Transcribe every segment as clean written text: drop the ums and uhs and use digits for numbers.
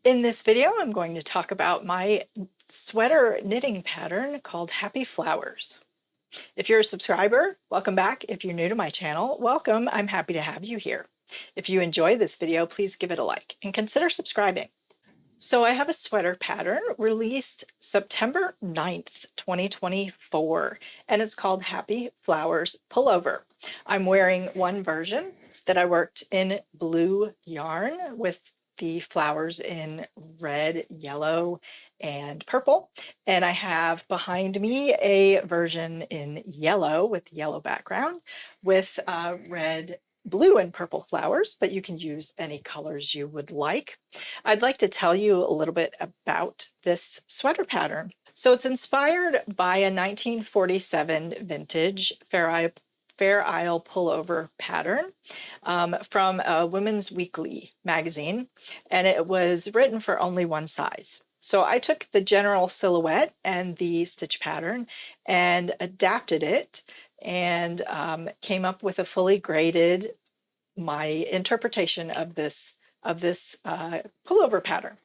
In this video, I'm going to talk about my sweater knitting pattern called Happy Flowers. If you're a subscriber, welcome back. If you're new to my channel, welcome. I'm happy to have you here. If you enjoy this video, please give it a like and consider subscribing. So I have a sweater pattern released September 9th, 2024, and it's called Happy Flowers Pullover. I'm wearing one version that I worked in blue yarn with the flowers in red, yellow, and purple. And I have behind me a version in yellow with yellow background with red, blue, and purple flowers, but you can use any colors you would like. I'd like to tell you a little bit about this sweater pattern. So it's inspired by a 1947 vintage Fair Isle pullover pattern from a Women's Weekly magazine, and it was written for only one size. So I took the general silhouette and the stitch pattern and adapted it and came up with a fully graded, my interpretation of this pullover pattern.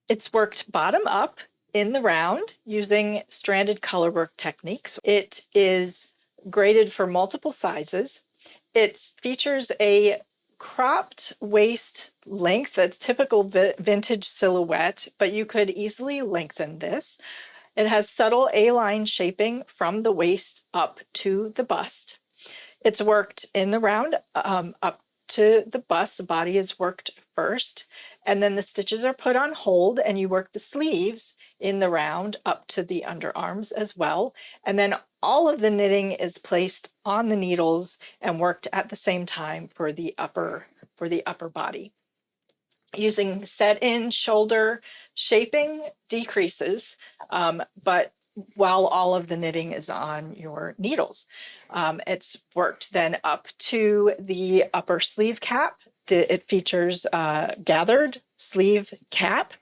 It's worked bottom up in the round using stranded colorwork techniques. It is graded for multiple sizes. It features a cropped waist length, that's typical vintage silhouette, but you could easily lengthen this. It has subtle A-line shaping from the waist up to the bust. It's worked in the round up to the bust. The body is worked first, and then the stitches are put on hold, and you work the sleeves in the round up to the underarms as well. And then all of the knitting is placed on the needles and worked at the same time for the upper body. Using set-in shoulder shaping decreases, but while all of the knitting is on your needles. It's worked then up to the upper sleeve cap. It features gathered sleeve cap.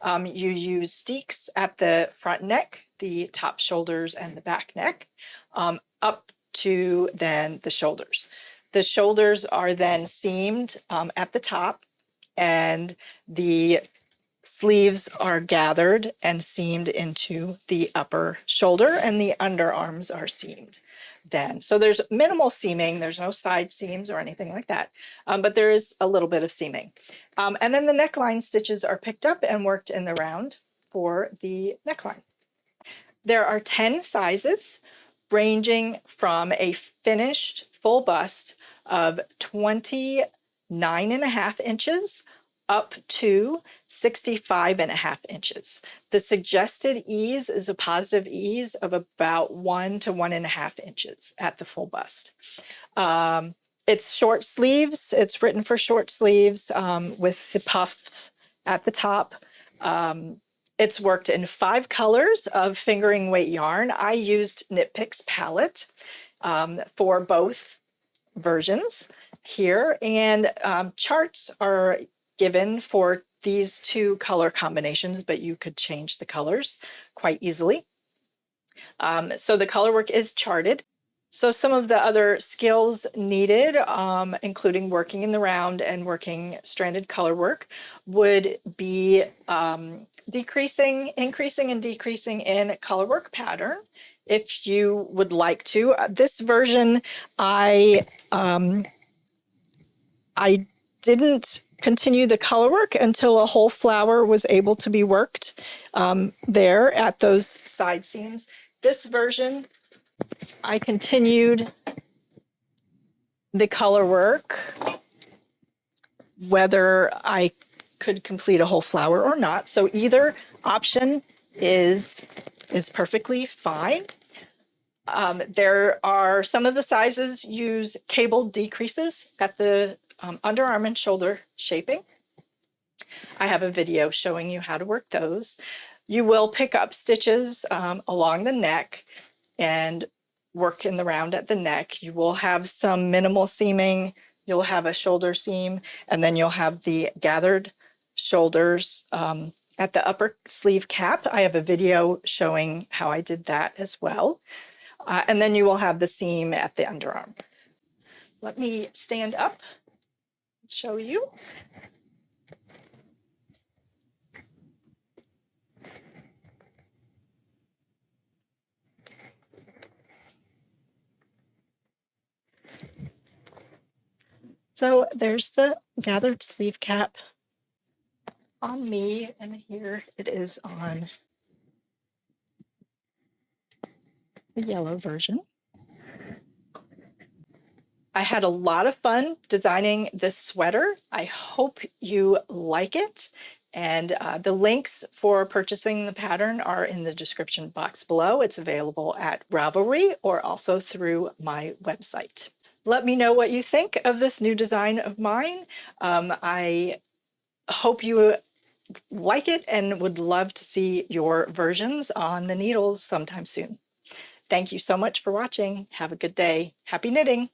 You use steeks at the front neck, the top shoulders, and the back neck, up to then the shoulders. The shoulders are then seamed at the top, and the sleeves are gathered and seamed into the upper shoulder, and the underarms are seamed then. So there's minimal seaming. There's no side seams or anything like that, but there is a little bit of seaming. And then the neckline stitches are picked up and worked in the round for the neckline. There are 10 sizes, ranging from a finished full bust of 29.5 inches up to 65.5 inches. The suggested ease is a positive ease of about 1 to 1.5 inches at the full bust. It's short sleeves. It's written for short sleeves with the puffs at the top. It's worked in 5 colors of fingering weight yarn. I used Knit Picks palette for both versions here, and charts are given for these 2 color combinations, but you could change the colors quite easily. So the color work is charted. So some of the other skills needed, including working in the round and working stranded color work, would be increasing and decreasing in color work pattern if you would like to. This version, I didn't continue the color work until a whole flower was able to be worked there at those side seams. This version, I continued the color work whether I could complete a whole flower or not. So either option is perfectly fine. There are some of the sizes use cabled decreases at the underarm and shoulder shaping. I have a video showing you how to work those. You will pick up stitches along the neck and work in the round at the neck. You will have some minimal seaming. You'll have a shoulder seam, and then you'll have the gathered shoulders at the upper sleeve cap. I have a video showing how I did that as well. And then you will have the seam at the underarm. Let me stand up and show you. So there's the gathered sleeve cap on me, and here it is on the yellow version. I had a lot of fun designing this sweater. I hope you like it. And the links for purchasing the pattern are in the description box below. It's available at Ravelry or also through my website. Let me know what you think of this new design of mine. I hope you like it and would love to see your versions on the needles sometime soon. Thank you so much for watching. Have a good day. Happy knitting!